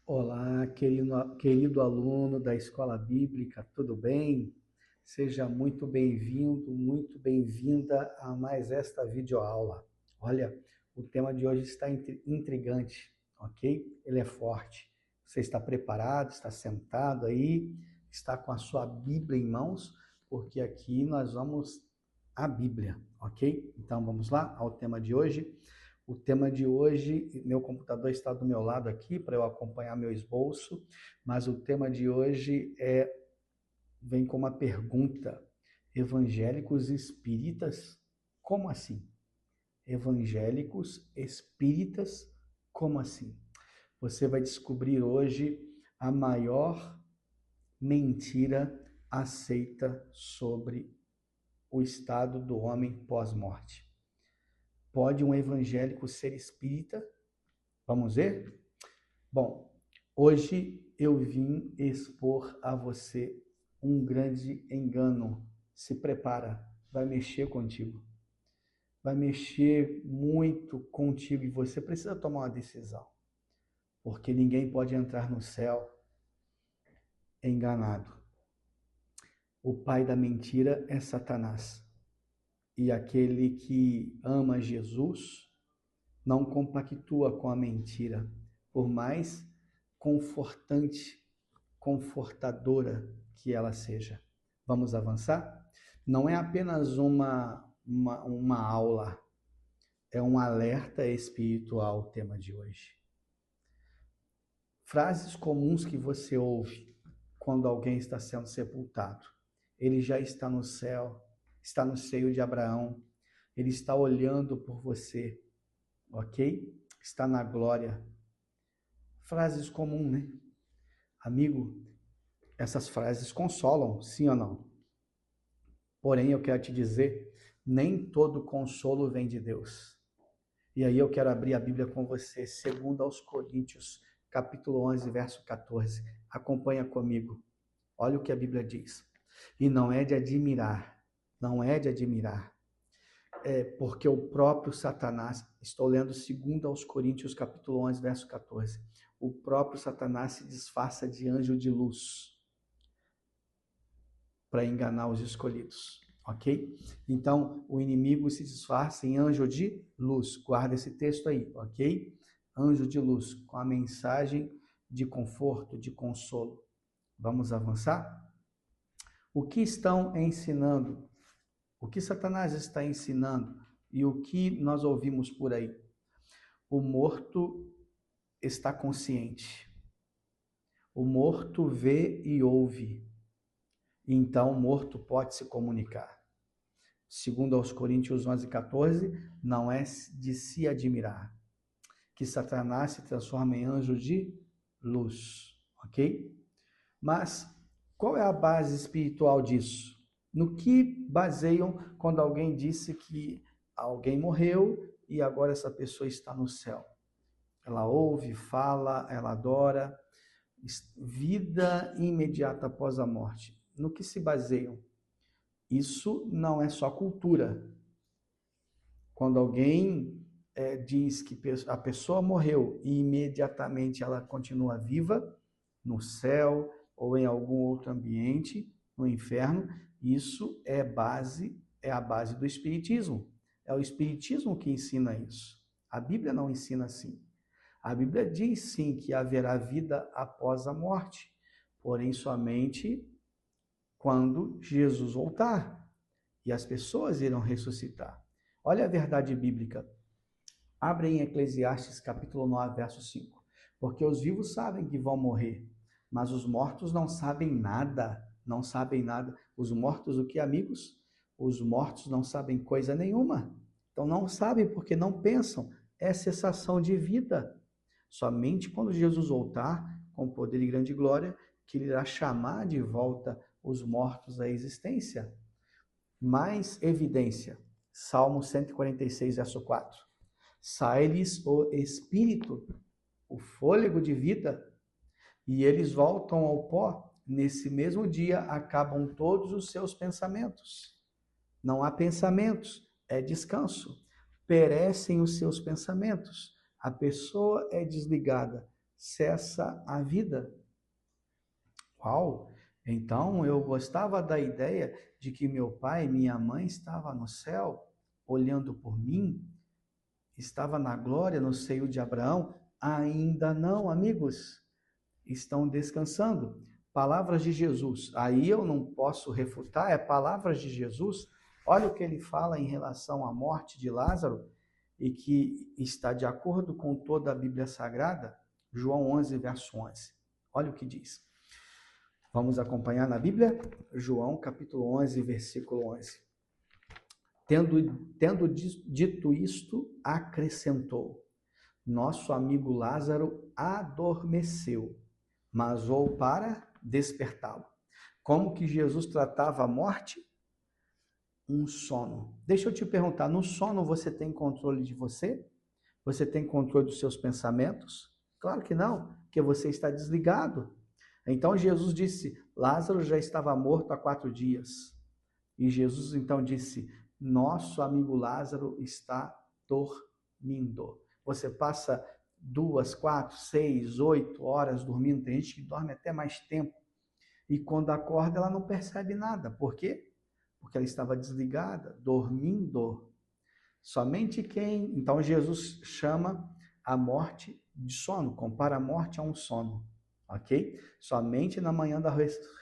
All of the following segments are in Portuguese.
Olá, querido aluno da Escola Bíblica, tudo bem? Seja muito bem-vindo, muito bem-vinda a mais esta videoaula. Olha, o tema de hoje está intrigante, ok? Ele é forte. Você está preparado? Está sentado aí? Está com a sua Bíblia em mãos? Porque aqui nós vamos à Bíblia, ok? Então vamos lá ao tema de hoje. O tema de hoje, meu computador está do meu lado aqui para eu acompanhar meu esboço, mas o tema de hoje vem com uma pergunta: evangélicos espíritas? Como assim? Evangélicos espíritas? Como assim? Você vai descobrir hoje a maior mentira aceita sobre o estado do homem pós-morte. Pode um evangélico ser espírita? Vamos ver? Bom, hoje eu vim expor a você um grande engano. Se prepara, vai mexer contigo. Vai mexer muito contigo e você precisa tomar uma decisão. Porque ninguém pode entrar no céu enganado. O pai da mentira é Satanás. E aquele que ama Jesus não compactua com a mentira, por mais confortante, confortadora que ela seja. Vamos avançar? Não é apenas uma aula, é um alerta espiritual o tema de hoje. Frases comuns que você ouve quando alguém está sendo sepultado. Ele já está no céu, está no seio de Abraão, ele está olhando por você, ok? Está na glória. Frases comuns, né? Amigo, essas frases consolam, sim ou não? Porém, eu quero te dizer, nem todo consolo vem de Deus. E aí eu quero abrir a Bíblia com você, segundo aos Coríntios, capítulo 11, verso 14. Acompanha comigo. Olha o que a Bíblia diz. E não é de admirar, não é de admirar, porque o próprio Satanás, estou lendo segundo aos Coríntios, capítulo 11, verso 14. O próprio Satanás se disfarça de anjo de luz para enganar os escolhidos, ok? Então, o inimigo se disfarça em anjo de luz. Guarda esse texto aí, ok? Anjo de luz, com a mensagem de conforto, de consolo. Vamos avançar? O que estão ensinando? O que Satanás está ensinando? E o que nós ouvimos por aí? O morto está consciente. O morto vê e ouve. Então, o morto pode se comunicar. Segundo aos Coríntios 11, 14, não é de se admirar que Satanás se transforma em anjo de luz, ok? Mas qual é a base espiritual disso? No que baseiam quando alguém disse que alguém morreu e agora essa pessoa está no céu? Ela ouve, fala, ela adora, vida imediata após a morte. No que se baseiam? Isso não é só cultura. Quando alguém diz que a pessoa morreu e imediatamente ela continua viva no céu ou em algum outro ambiente, no inferno, isso é a base do espiritismo. É o espiritismo que ensina isso. A Bíblia não ensina assim. A Bíblia diz sim que haverá vida após a morte, porém somente quando Jesus voltar e as pessoas irão ressuscitar. Olha a verdade bíblica. Abre em Eclesiastes capítulo 9, verso 5. Porque os vivos sabem que vão morrer, mas os mortos não sabem nada. Não sabem nada. Os mortos, o que, amigos? Os mortos não sabem coisa nenhuma. Então não sabem porque não pensam. É cessação de vida. Somente quando Jesus voltar, com poder e grande glória, que ele irá chamar de volta os mortos à existência. Mais evidência. Salmo 146, verso 4. Sai-lhes o espírito, o fôlego de vida, e eles voltam ao pó. Nesse mesmo dia acabam todos os seus pensamentos. Não há pensamentos, é descanso. Perecem os seus pensamentos. A pessoa é desligada. cessa a vida. Uau! Então eu gostava da ideia de que meu pai e minha mãe estavam no céu, olhando por mim, estava na glória no seio de Abraão. Ainda não, amigos, estão descansando. Palavras de Jesus. Aí eu não posso refutar, é palavras de Jesus. Olha o que ele fala em relação à morte de Lázaro e que está de acordo com toda a Bíblia Sagrada, João 11, verso 11. Olha o que diz. Vamos acompanhar na Bíblia? João, capítulo 11, versículo 11. Tendo dito isto, acrescentou: nosso amigo Lázaro adormeceu, mas vou para despertá-lo. Como que Jesus tratava a morte? Um sono. Deixa eu te perguntar, no sono você tem controle de você? Você tem controle dos seus pensamentos? Claro que não, porque você está desligado. Então Jesus disse, Lázaro já estava morto há 4 dias. E Jesus então disse, nosso amigo Lázaro está dormindo. Você passa 2, 4, 6, 8 horas dormindo. Tem gente que dorme até mais tempo. E quando acorda, ela não percebe nada. Por quê? Porque ela estava desligada, dormindo. Somente quem... Então Jesus chama a morte de sono, compara a morte a um sono. Ok? Somente na manhã da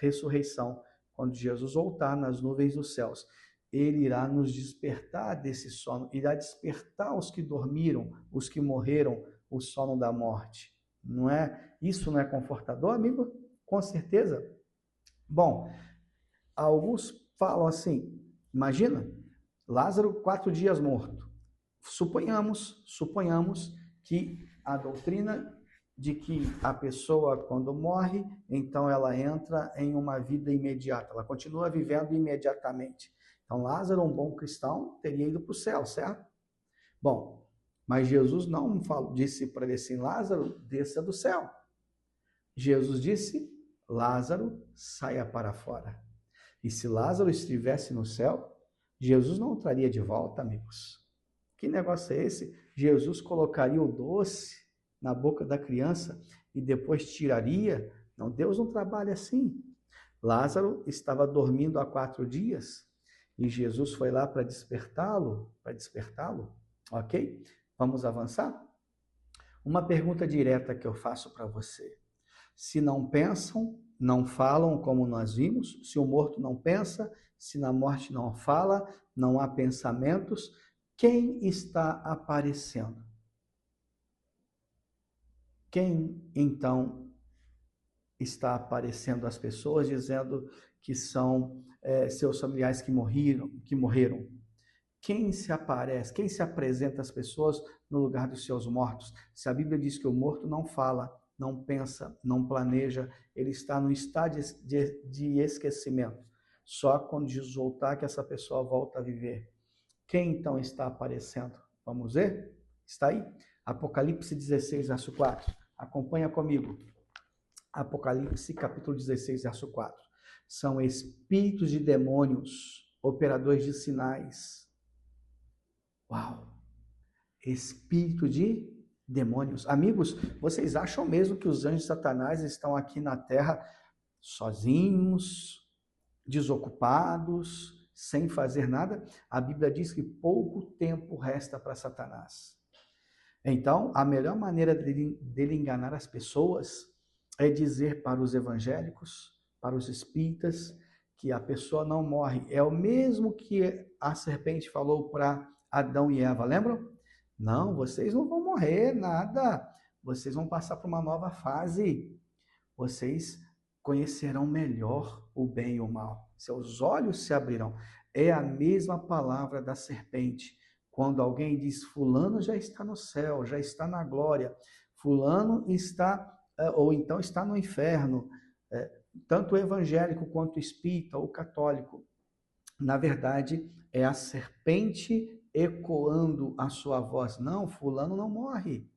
ressurreição, quando Jesus voltar nas nuvens dos céus, ele irá nos despertar desse sono, irá despertar os que dormiram, os que morreram, o sono da morte. Não é? Isso não é confortador, amigo? Com certeza. Bom, alguns falam assim, imagina, Lázaro 4 dias morto. Suponhamos que a doutrina de que a pessoa, quando morre, então ela entra em uma vida imediata, ela continua vivendo imediatamente. Então, Lázaro, um bom cristão, teria ido para o céu, certo? Bom, mas Jesus não disse para ele assim, Lázaro, desça do céu. Jesus disse, Lázaro, saia para fora. E se Lázaro estivesse no céu, Jesus não o traria de volta, amigos. Que negócio é esse? Jesus colocaria o doce na boca da criança e depois tiraria? Não, Deus não trabalha assim. Lázaro estava dormindo há 4 dias e Jesus foi lá para despertá-lo, ok? Vamos avançar? Uma pergunta direta que eu faço para você. Se não pensam, não falam, como nós vimos, se o morto não pensa, se na morte não fala, não há pensamentos, quem está aparecendo? Quem, então, está aparecendo às pessoas, dizendo que são seus familiares que morreram? Quem se aparece, quem se apresenta às pessoas no lugar dos seus mortos? Se a Bíblia diz que o morto não fala, não pensa, não planeja, ele está no estado de esquecimento. Só quando Jesus voltar que essa pessoa volta a viver. Quem então está aparecendo? Vamos ver? Está aí? Apocalipse 16, verso 4. Acompanha comigo. Apocalipse, capítulo 16, verso 4. São espíritos de demônios, operadores de sinais. Uau! Espírito de demônios. Amigos, vocês acham mesmo que os anjos de Satanás estão aqui na terra sozinhos, desocupados, sem fazer nada? A Bíblia diz que pouco tempo resta para Satanás. Então, a melhor maneira dele enganar as pessoas é dizer para os evangélicos, para os espíritas, que a pessoa não morre. É o mesmo que a serpente falou para Adão e Eva, lembram? Não, vocês não vão morrer, nada. Vocês vão passar por uma nova fase. Vocês conhecerão melhor o bem e o mal. Seus olhos se abrirão. É a mesma palavra da serpente. Quando alguém diz, fulano já está no céu, já está na glória, fulano está, ou então está no inferno, tanto o evangélico quanto o espírita ou católico, na verdade, é a serpente ecoando a sua voz. Não, fulano não morre.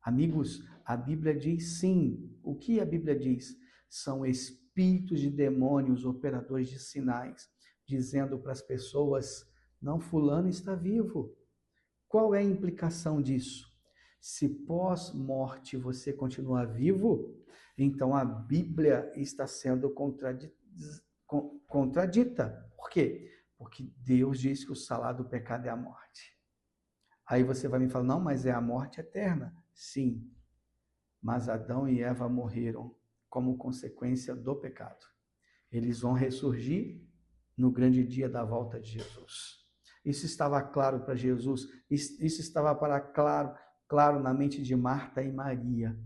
Amigos, a Bíblia diz sim. O que a Bíblia diz? São espíritos de demônios, operadores de sinais, dizendo para as pessoas, não, fulano está vivo. Qual é a implicação disso? Se pós-morte você continuar vivo, então a Bíblia está sendo contradita. Por quê? Porque Deus diz que o salário do pecado é a morte. Aí você vai me falar, não, mas é a morte eterna. Sim, mas Adão e Eva morreram como consequência do pecado. Eles vão ressurgir no grande dia da volta de Jesus. Isso estava claro para Jesus, isso estava claro na mente de Marta e Maria.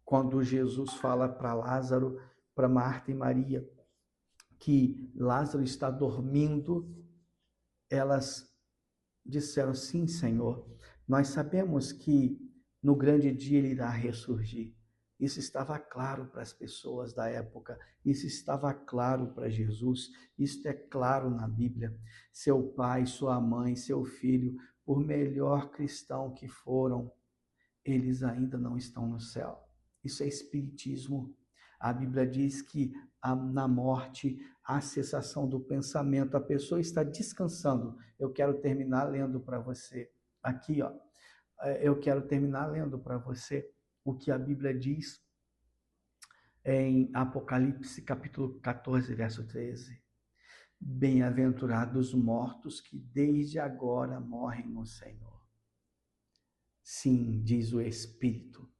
Quando Jesus fala para Lázaro, para Marta e Maria, que Lázaro está dormindo, elas disseram, sim, Senhor, nós sabemos que no grande dia ele irá ressurgir. Isso estava claro para as pessoas da época, isso estava claro para Jesus, isso é claro na Bíblia. Seu pai, sua mãe, seu filho, por melhor cristão que foram, eles ainda não estão no céu. Isso é espiritismo. A Bíblia diz que na morte há cessação do pensamento, a pessoa está descansando. Eu quero terminar lendo para você aqui, ó. Eu quero terminar lendo para você o que a Bíblia diz em Apocalipse, capítulo 14, verso 13. Bem-aventurados os mortos que desde agora morrem no Senhor. Sim, diz o Espírito,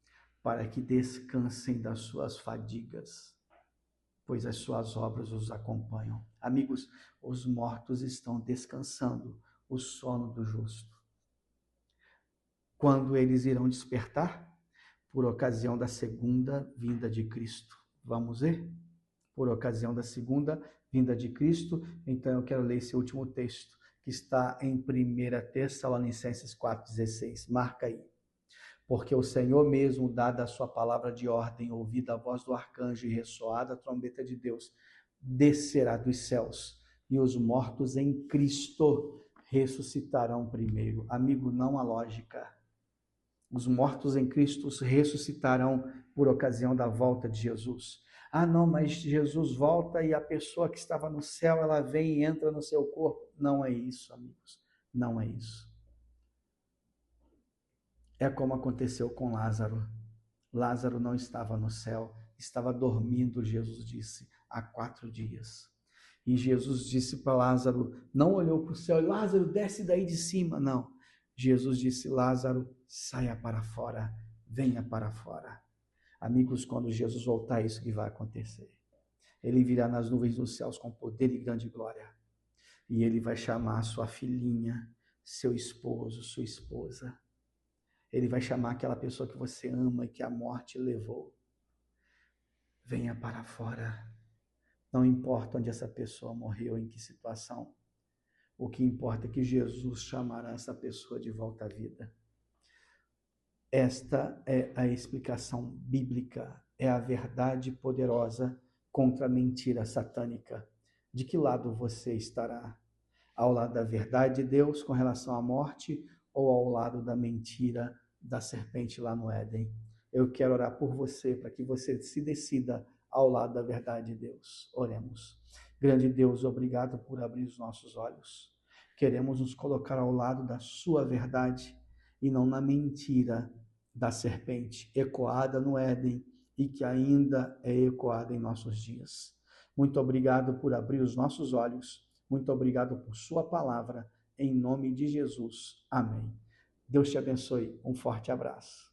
para que descansem das suas fadigas, pois as suas obras os acompanham. Amigos, os mortos estão descansando o sono do justo. Quando eles irão despertar? Por ocasião da segunda vinda de Cristo. Vamos ver? Por ocasião da segunda vinda de Cristo. Então eu quero ler esse último texto, que está em 1 Tessalonicenses 4,16. Marca aí. Porque o Senhor mesmo, dada a sua palavra de ordem, ouvida a voz do arcanjo e ressoada a trombeta de Deus, descerá dos céus, e os mortos em Cristo ressuscitarão primeiro. Amigo, não há lógica. Os mortos em Cristo ressuscitarão por ocasião da volta de Jesus. Ah, não, mas Jesus volta e a pessoa que estava no céu, ela vem e entra no seu corpo. Não é isso, amigos. Não é isso. É como aconteceu com Lázaro. Lázaro não estava no céu, estava dormindo, Jesus disse, há 4 dias. E Jesus disse para Lázaro, não olhou para o céu, Lázaro, desce daí de cima. Não. Jesus disse, Lázaro, saia para fora, venha para fora. Amigos, quando Jesus voltar, é isso que vai acontecer. Ele virá nas nuvens dos céus com poder e grande glória. E ele vai chamar sua filhinha, seu esposo, sua esposa. Ele vai chamar aquela pessoa que você ama e que a morte levou. Venha para fora. Não importa onde essa pessoa morreu, em que situação. O que importa é que Jesus chamará essa pessoa de volta à vida. Esta é a explicação bíblica, é a verdade poderosa contra a mentira satânica. De que lado você estará? Ao lado da verdade de Deus com relação à morte ou ao lado da mentira da serpente lá no Éden? Eu quero orar por você, para que você se decida ao lado da verdade de Deus. Oremos. Grande Deus, obrigado por abrir os nossos olhos. Queremos nos colocar ao lado da sua verdade e não na mentira da serpente, ecoada no Éden e que ainda é ecoada em nossos dias. Muito obrigado por abrir os nossos olhos. Muito obrigado por sua palavra. Em nome de Jesus. Amém. Deus te abençoe. Um forte abraço.